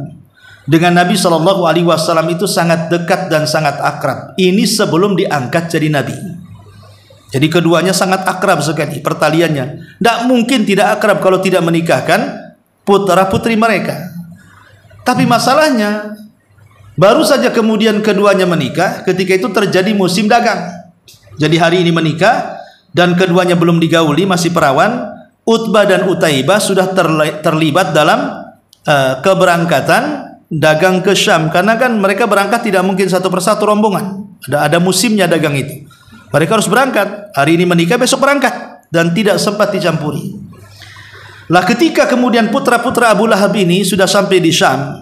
B: dengan Nabi SAW itu sangat dekat dan sangat akrab. Ini sebelum diangkat jadi Nabi. Jadi keduanya sangat akrab sekali pertaliannya. Tidak mungkin tidak akrab kalau tidak menikahkan putra putri mereka. Tapi masalahnya baru saja kemudian keduanya menikah, ketika itu terjadi musim dagang. Jadi hari ini menikah dan keduanya belum digauli, masih perawan. Utbah dan Utaibah sudah terlibat dalam keberangkatan dagang ke Syam, karena kan mereka berangkat tidak mungkin satu persatu rombongan. Ada musimnya dagang itu. Mereka harus berangkat. Hari ini menikah, besok berangkat, dan tidak sempat dicampuri. Lah ketika kemudian putra-putra Abu Lahab ini sudah sampai di Syam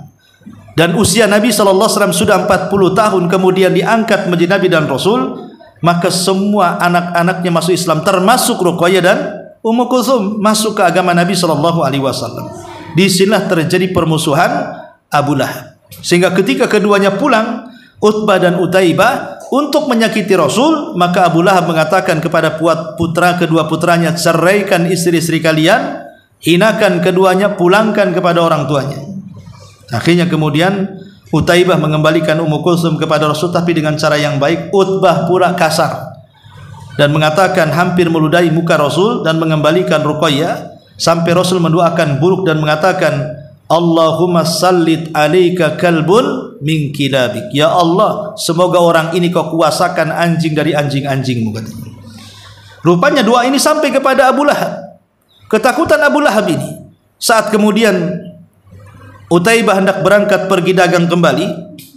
B: dan usia Nabi SAW sudah 40 tahun, kemudian diangkat menjadi Nabi dan Rasul, maka semua anak-anaknya masuk Islam, termasuk Ruqayyah dan Ummu Kulthum masuk ke agama Nabi SAW. Disinilah terjadi permusuhan Abu Lahab, sehingga ketika keduanya pulang, Utbah dan Utaibah, untuk menyakiti Rasul, maka Abu Lahab mengatakan kepada kedua putranya, ceraikan istri-istri kalian, hinakan keduanya, pulangkan kepada orang tuanya. Akhirnya kemudian Utaibah mengembalikan Ummu Kulthum kepada Rasul, tapi dengan cara yang baik. Utbah pula kasar dan mengatakan hampir meludahi muka Rasul, dan mengembalikan Ruqayyah sampai Rasul mendoakan buruk dan mengatakan, Allahumma sallit alaika kalbun min kilabik. Ya Allah, semoga orang ini kau kuasakan anjing dari anjing-anjingmu, katanya. Rupanya doa ini sampai kepada Abu Lahab. Ketakutan Abu Lahab ini, saat kemudian Utaibah hendak berangkat pergi dagang kembali,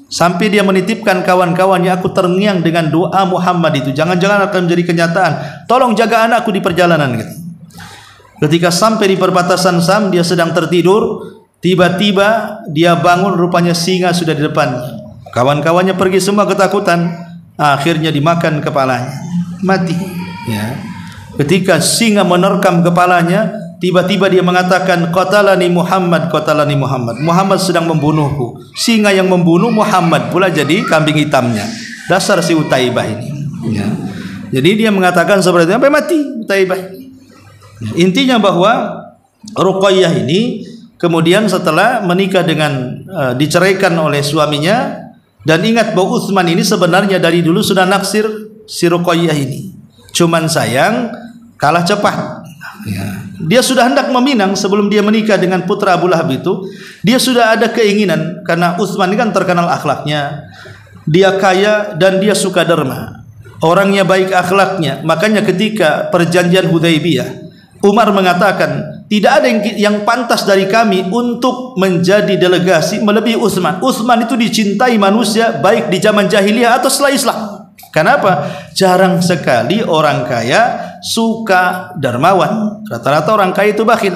B: sampai dia menitipkan kawan-kawannya, aku terngiang dengan doa Muhammad itu, jangan-jangan akan menjadi kenyataan, tolong jaga anakku di perjalanan, gitu. Ketika sampai di perbatasan Sam, dia sedang tertidur, tiba-tiba dia bangun, rupanya singa sudah di depannya. Kawan-kawannya pergi semua ketakutan, akhirnya dimakan kepalanya, mati, ya. Ketika singa menerkam kepalanya, tiba-tiba dia mengatakan, qatalani Muhammad, qatalani Muhammad. Muhammad sedang membunuhku. Singa yang membunuh Muhammad pula jadi kambing hitamnya. Dasar si Utaibah ini, ya. Jadi dia mengatakan seperti itu sampai mati Utaibah. Intinya bahwa Ruqayyah ini kemudian setelah menikah dengan diceraikan oleh suaminya, dan ingat bahwa Utsman ini sebenarnya dari dulu sudah naksir si Ruqayyah ini. Cuman sayang kalah cepat, ya. Dia sudah hendak meminang sebelum dia menikah dengan putra Abu Lahab itu. Dia sudah ada keinginan, karena Utsman ini kan terkenal akhlaknya, dia kaya dan dia suka derma, orangnya baik akhlaknya. Makanya ketika perjanjian Hudaybiyah, Umar mengatakan tidak ada yang pantas dari kami untuk menjadi delegasi melebihi Utsman. Utsman itu dicintai manusia baik di zaman jahiliyah atau setelah Islam. Kenapa? Jarang sekali orang kaya suka dermawan. Rata-rata orang kaya itu bakhil,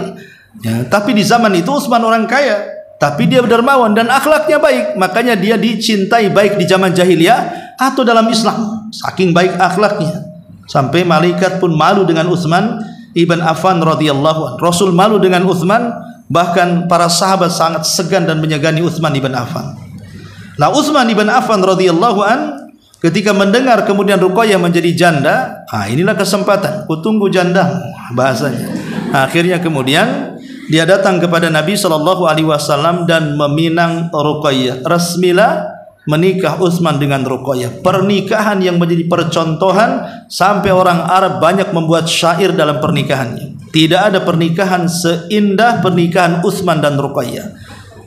B: ya. Tapi di zaman itu Utsman orang kaya, tapi dia dermawan dan akhlaknya baik. Makanya dia dicintai baik di zaman jahiliyah atau dalam Islam. Saking baik akhlaknya, sampai malaikat pun malu dengan Utsman ibn Affan radhiyallahu anhu. Rasul malu dengan Utsman, bahkan para sahabat sangat segan dan menyegani Utsman ibn Affan. Nah, Utsman ibn Affan radhiyallahu anhu ketika mendengar kemudian Ruqayyah menjadi janda, inilah kesempatan, kutunggu janda, bahasanya. Akhirnya kemudian dia datang kepada Nabi SAW dan meminang Ruqayyah. Resmilah menikah Utsman dengan Ruqayyah. Pernikahan yang menjadi percontohan, sampai orang Arab banyak membuat syair dalam pernikahannya. Tidak ada pernikahan seindah pernikahan Utsman dan Ruqayyah.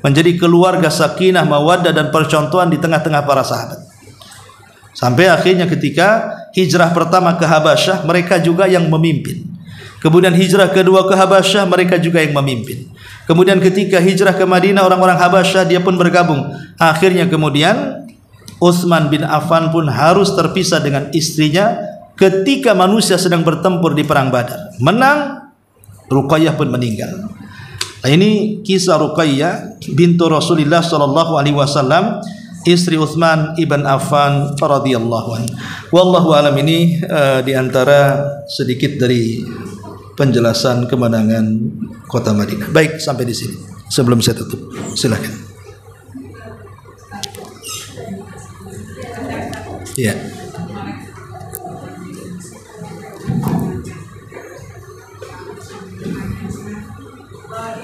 B: Menjadi keluarga sakinah, mawaddah dan percontohan di tengah-tengah para sahabat. Sampai akhirnya ketika hijrah pertama ke Habasyah, mereka juga yang memimpin. Kemudian hijrah kedua ke Habasyah, mereka juga yang memimpin. Kemudian ketika hijrah ke Madinah, orang-orang Habasyah dia pun bergabung. Akhirnya kemudian Utsman bin Affan pun harus terpisah dengan istrinya ketika manusia sedang bertempur di perang Badar. Menang, Ruqayyah pun meninggal. Nah, ini kisah Ruqayyah bintu Rasulullah SAW, istri Utsman ibn Affan radhiyallahu anhu. Wallahu alam. Ini diantara sedikit dari penjelasan kemenangan kota Madinah. Baik, sampai di sini. Sebelum saya tutup, silakan. Ya.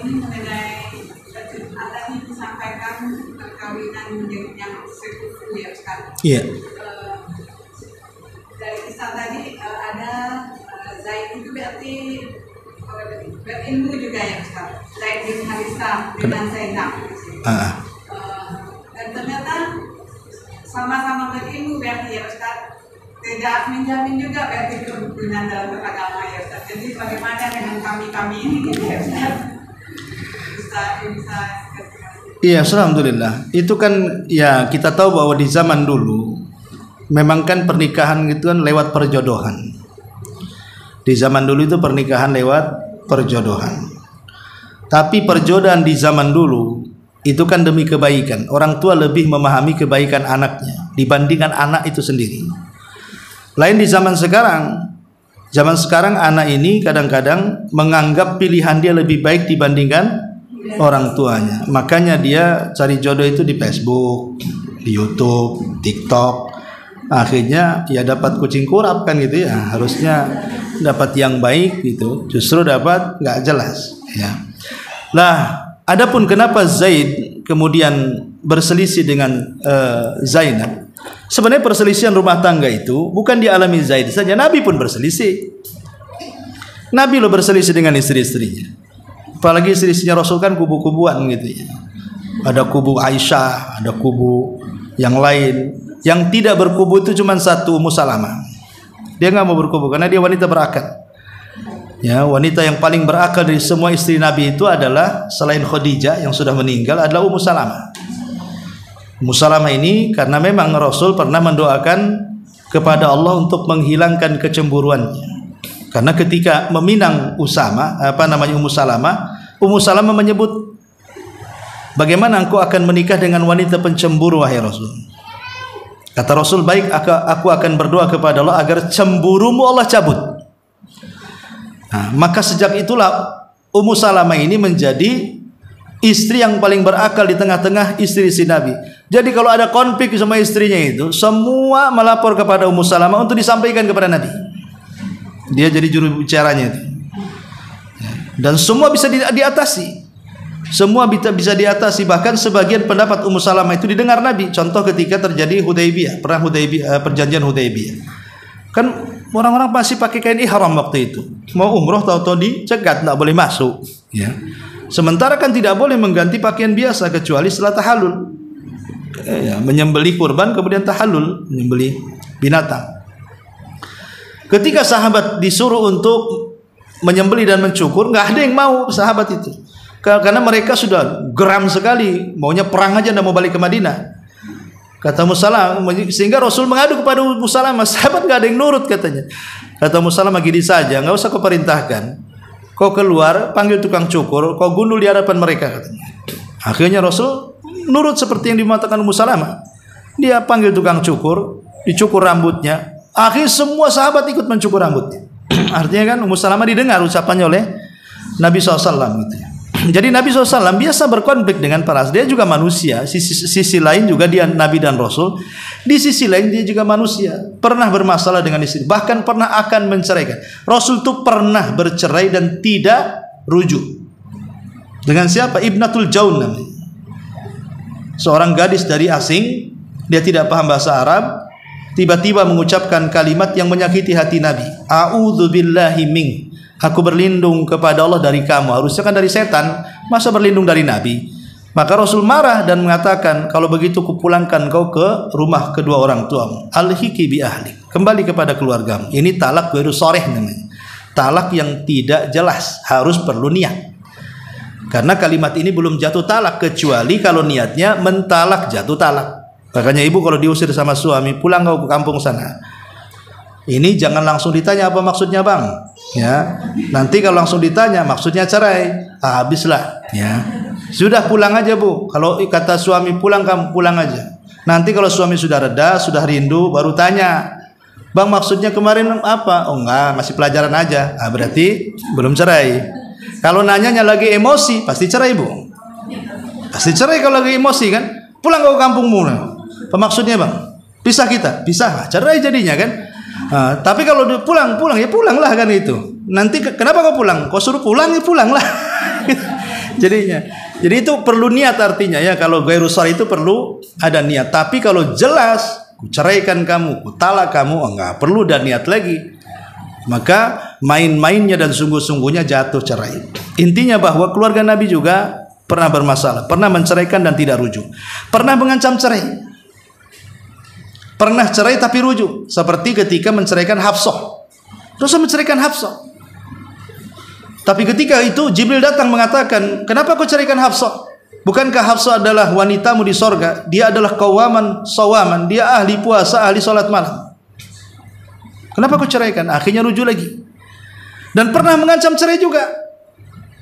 A: Ini mengenai tadi disampaikan perkawinan yang sekufu ya Ustaz.
B: Iya.
A: Dari kisah tadi ada Zaid itu berarti berilmu juga ya Ustaz. Zaid bin Harithah dengan Zainab. Dan ternyata sama-sama berilmu berarti ya Ustaz. tidak menjamin juga berarti kerukunan dalam beragama ya Ustaz. Jadi bagaimana dengan kami ini gitu ya Ustaz? Bisa.
B: Iya, alhamdulillah. Itu kan ya kita tahu bahwa di zaman dulu memang kan pernikahan itu kan lewat perjodohan. Di zaman dulu itu pernikahan lewat perjodohan. Tapi perjodohan di zaman dulu itu kan demi kebaikan. Orang tua lebih memahami kebaikan anaknya dibandingkan anak itu sendiri. Lain di zaman sekarang. Zaman sekarang anak ini kadang-kadang menganggap pilihan dia lebih baik dibandingkan orang tuanya. Makanya dia cari jodoh itu di Facebook, di YouTube, TikTok. Akhirnya ya dapat kucing kurap kan gitu ya. Harusnya dapat yang baik gitu, justru dapat nggak jelas ya. Lah, adapun kenapa Zaid kemudian berselisih dengan Zainab? Sebenarnya perselisihan rumah tangga itu bukan dialami Zaid saja, Nabi pun berselisih. Nabi lo berselisih dengan istri-istrinya. Apalagi istri-istrinya Rasul kan kubu-kubuan gitu ya. Ada kubu Aisyah, ada kubu yang lain. Yang tidak berkubu itu cuma satu, Ummu Salamah. Dia nggak mau berkubu karena dia wanita berakal. Ya, wanita yang paling berakal dari semua istri Nabi itu adalah selain Khadijah yang sudah meninggal adalah Ummu Salamah. Ummu Salamah ini karena memang Rasul pernah mendoakan kepada Allah untuk menghilangkan kecemburuannya. Karena ketika meminang Ummu Salamah menyebut, bagaimana engkau akan menikah dengan wanita pencemburu wahai Rasul? Kata Rasul, baik, aku akan berdoa kepada Allah agar cemburumu Allah cabut. Nah, maka sejak itulah Ummu Salamah ini menjadi istri yang paling berakal di tengah-tengah istri-istri Nabi. Jadi kalau ada konflik sama istrinya itu, semua melapor kepada Ummu Salamah untuk disampaikan kepada Nabi. Dia jadi juru bicaranya itu. Dan semua bisa diatasi. Semua bisa diatasi. Bahkan sebagian pendapat Ummu Salamah itu didengar Nabi. Contoh ketika terjadi Hudaybiyah, perjanjian Hudaybiyah. Kan orang-orang masih pakai kain ihram waktu itu. Mau umroh tahu-tahu dicegat, tidak boleh masuk. Ya. Sementara kan tidak boleh mengganti pakaian biasa kecuali setelah tahallul. Ya, menyembelih kurban kemudian tahallul, menyembelih binatang. Ketika sahabat disuruh untuk menyembelih dan mencukur, nggak ada yang mau sahabat itu. Karena mereka sudah geram sekali, maunya perang aja, nggak mau balik ke Madinah. Kata Ummu Salamah, sehingga Rasul mengadu kepada Ummu Salamah, sahabat nggak ada yang nurut katanya. Kata Ummu Salamah, gini saja, nggak usah kau perintahkan. Kau keluar, panggil tukang cukur, kau gundul di hadapan mereka katanya. Akhirnya Rasul nurut seperti yang dimatakan Ummu Salamah. Dia panggil tukang cukur, dicukur rambutnya. Akhirnya semua sahabat ikut mencukur rambutnya. Artinya kan Ummu Salamah didengar ucapannya oleh Nabi SAW gitu ya. Jadi Nabi SAW biasa berkonflik dengan para, dia juga manusia. Sisi lain juga dia Nabi dan Rasul. Di sisi lain dia juga manusia. Pernah bermasalah dengan istri, bahkan pernah akan menceraikan. Rasul itu pernah bercerai dan tidak rujuk. Dengan siapa? Ibnatul Jaun namanya. Seorang gadis dari asing, dia tidak paham bahasa Arab, tiba-tiba mengucapkan kalimat yang menyakiti hati Nabi. A'udzubillahi mink. Aku berlindung kepada Allah dari kamu. Harusnya kan dari setan, masa berlindung dari Nabi? Maka Rasul marah dan mengatakan, kalau begitu kupulangkan kau ke rumah kedua orang tuamu. Alhiki bi ahli. Kembali kepada keluargamu. Ini talak ghairu sharih namanya. Talak yang tidak jelas, harus perlu niat. Karena kalimat ini belum jatuh talak kecuali kalau niatnya mentalak jatuh talak. Makanya ibu kalau diusir sama suami, pulang kau ke kampung sana. Ini jangan langsung ditanya apa maksudnya bang, ya. Nanti kalau langsung ditanya maksudnya cerai, habislah, ya. Sudah pulang aja bu. Kalau kata suami pulang, kamu pulang aja. Nanti kalau suami sudah reda, sudah rindu, baru tanya, bang maksudnya kemarin apa? Oh enggak, masih pelajaran aja. Ah, berarti belum cerai. Kalau nanyanya lagi emosi, pasti cerai bu. Pasti cerai kalau lagi emosi kan. Pulang ke kampungmu. Apa maksudnya bang? Pisah kita, pisah, cerai jadinya kan. Tapi kalau pulang ya pulanglah kan itu. Nanti kenapa kau pulang? Kau suruh pulang ya pulanglah. Jadinya. Jadi itu perlu niat artinya ya. Kalau ghairu sharih itu perlu ada niat. Tapi kalau jelas, ku ceraikan kamu, ku talak kamu, enggak perlu dan niat lagi. Maka main-mainnya dan sungguh-sungguhnya jatuh cerai. Intinya bahwa keluarga Nabi juga pernah bermasalah, pernah menceraikan dan tidak rujuk, pernah mengancam cerai. pernah cerai tapi rujuk, seperti ketika menceraikan Hafsah. Rasul menceraikan Hafsah. Tapi ketika itu Jibril datang mengatakan, kenapa kau ceraikan Hafsah? Bukankah Hafsah adalah wanitamu di sorga? Dia adalah qawaman, sawaman, dia ahli puasa, ahli salat malam. Kenapa kau ceraikan? Akhirnya rujuk lagi. Dan pernah mengancam cerai juga.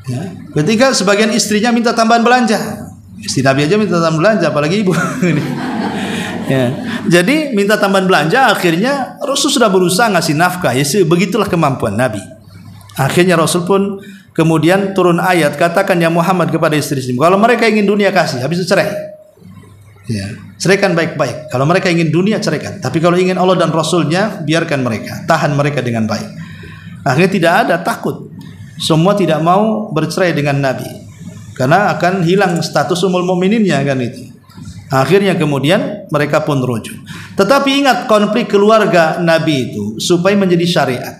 B: Ya. Ketika sebagian istrinya minta tambahan belanja. Istri Nabi aja minta tambahan belanja, apalagi ibu. Ya. Jadi minta tambahan belanja, akhirnya Rasul sudah berusaha ngasih nafkah. Ya, begitulah kemampuan Nabi. Akhirnya Rasul pun kemudian turun ayat, katakan ya Muhammad kepada istri-istrimu, kalau mereka ingin dunia kasih, habis itu cerai. Ya, ceraikan baik-baik. Kalau mereka ingin dunia, ceraikan. Tapi kalau ingin Allah dan Rasulnya, biarkan mereka, tahan mereka dengan baik. Akhirnya tidak ada takut. Semua tidak mau bercerai dengan Nabi, karena akan hilang status umul mukmininnya kan itu. Akhirnya kemudian mereka pun rujuk. Tetapi ingat, konflik keluarga Nabi itu supaya menjadi syariat.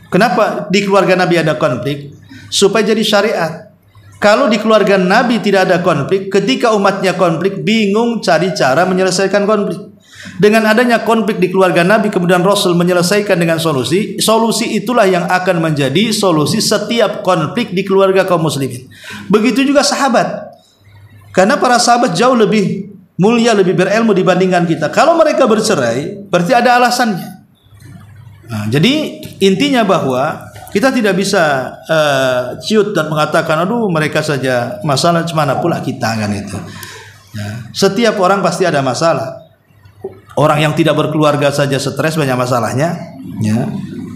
B: Kenapa di keluarga Nabi ada konflik? Supaya jadi syariat. Kalau di keluarga Nabi tidak ada konflik, ketika umatnya konflik, bingung cari cara menyelesaikan konflik. Dengan adanya konflik di keluarga Nabi, kemudian Rasul menyelesaikan dengan solusi. Solusi itulah yang akan menjadi solusi setiap konflik di keluarga kaum muslimin. Begitu juga sahabat. Karena para sahabat jauh lebih mulia, lebih berilmu dibandingkan kita. Kalau mereka bercerai, berarti ada alasannya. Nah, jadi intinya bahwa kita tidak bisa ciut dan mengatakan, aduh mereka saja masalah, cemana pula kita kan itu. Ya. Setiap orang pasti ada masalah. Orang yang tidak berkeluarga saja stres, banyak masalahnya. Ya.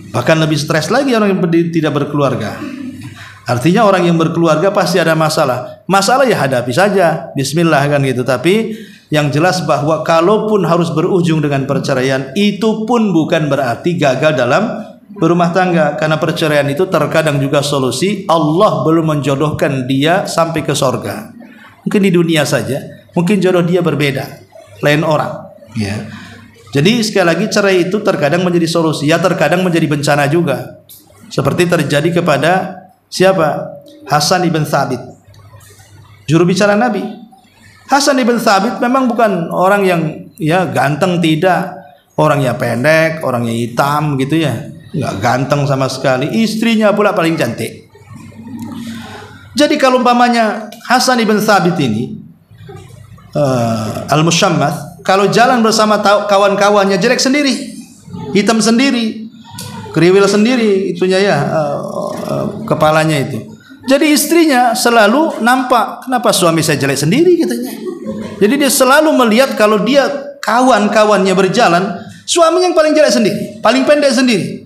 B: Bahkan lebih stres lagi orang yang tidak berkeluarga. Artinya orang yang berkeluarga pasti ada masalah. Masalah ya hadapi saja, bismillah kan gitu. Tapi yang jelas bahwa kalaupun harus berujung dengan perceraian, itu pun bukan berarti gagal dalam berumah tangga, karena perceraian itu terkadang juga solusi. Allah belum menjodohkan dia sampai ke sorga. Mungkin di dunia saja, mungkin jodoh dia berbeda, lain orang. Ya. Jadi sekali lagi, cerai itu terkadang menjadi solusi, ya terkadang menjadi bencana juga. Seperti terjadi kepada siapa? Hasan ibn Thabit, juru bicara Nabi. Hasan ibn Thabit memang bukan orang yang ya ganteng, tidak. Orangnya pendek, orangnya hitam gitu ya. Nggak ganteng sama sekali, istrinya pula paling cantik. Jadi kalau umpamanya Hasan ibn Thabit ini al-Mushammath, kalau jalan bersama kawan-kawannya jelek sendiri, hitam sendiri, kriwil sendiri itunya ya, kepalanya itu. Jadi istrinya selalu nampak, kenapa suami saya jelek sendiri katanya. Jadi dia selalu melihat kalau dia kawan-kawannya berjalan, suaminya yang paling jelek sendiri, paling pendek sendiri.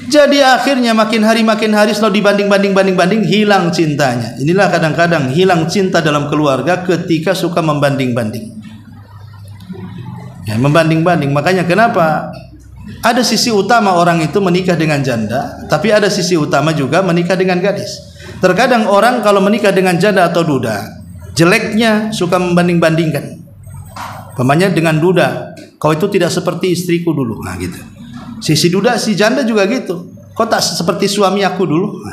B: Jadi akhirnya makin hari selalu dibanding, hilang cintanya. Inilah kadang-kadang hilang cinta dalam keluarga ketika suka membanding-banding. Ya, membanding-banding. Makanya kenapa ada sisi utama orang itu menikah dengan janda, tapi ada sisi utama juga menikah dengan gadis. Terkadang orang kalau menikah dengan janda atau duda, jeleknya suka membanding-bandingkan. Umpamanya dengan duda, kau itu tidak seperti istriku dulu. Nah gitu. Si duda, si janda juga gitu. Kok tak seperti suami aku dulu?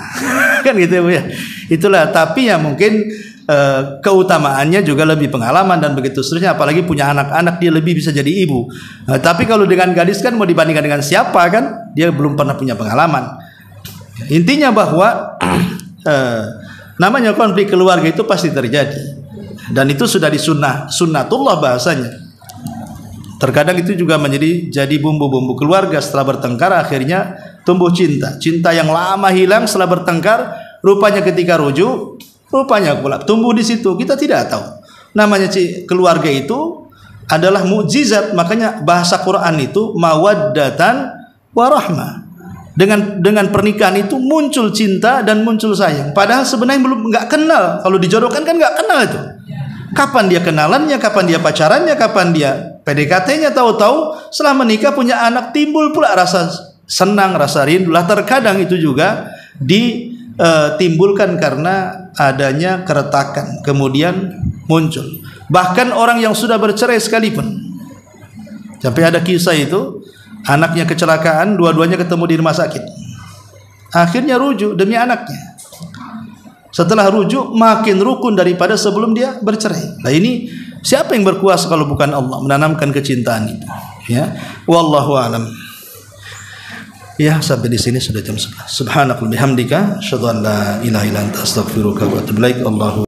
B: Kan gitu ya. Itulah, tapi ya mungkin keutamaannya juga lebih pengalaman dan begitu seterusnya. Apalagi punya anak-anak, dia lebih bisa jadi ibu. Tapi kalau dengan gadis kan mau dibandingkan dengan siapa kan? Dia belum pernah punya pengalaman. Intinya bahwa namanya konflik keluarga itu pasti terjadi. Dan itu sudah sunnatullah bahasanya. Terkadang itu juga jadi bumbu-bumbu keluarga. Setelah bertengkar akhirnya tumbuh cinta yang lama hilang setelah bertengkar, rupanya ketika rujuk, rupanya pula tumbuh di situ. Kita tidak tahu. Namanya keluarga itu adalah mukjizat. Makanya bahasa Quran itu mawaddatan warahmah. Dengan pernikahan itu muncul cinta dan muncul sayang. Padahal sebenarnya belum nggak kenal. Kalau dijodohkan kan nggak kenal itu. Kapan dia kenalannya, kapan dia pacarannya, kapan dia PDKT-nya, tahu-tahu setelah menikah punya anak, timbul pula rasa senang, rasa rindu. Lah terkadang itu juga ditimbulkan karena adanya keretakan, kemudian muncul. Bahkan orang yang sudah bercerai sekalipun, sampai ada kisah itu, anaknya kecelakaan, dua-duanya ketemu di rumah sakit. Akhirnya rujuk demi anaknya. Setelah rujuk makin rukun daripada sebelum dia bercerai. Nah ini Siapa yang berkuasa kalau bukan Allah menanamkan kecintaan itu? Ya, wallahu alam. Ya, sampai di sini sudah jam 11. Subhanakallahumma bihamdika, asyhadu an la ilaha illa anta, astaghfiruka wa atubu ilaik. Allahu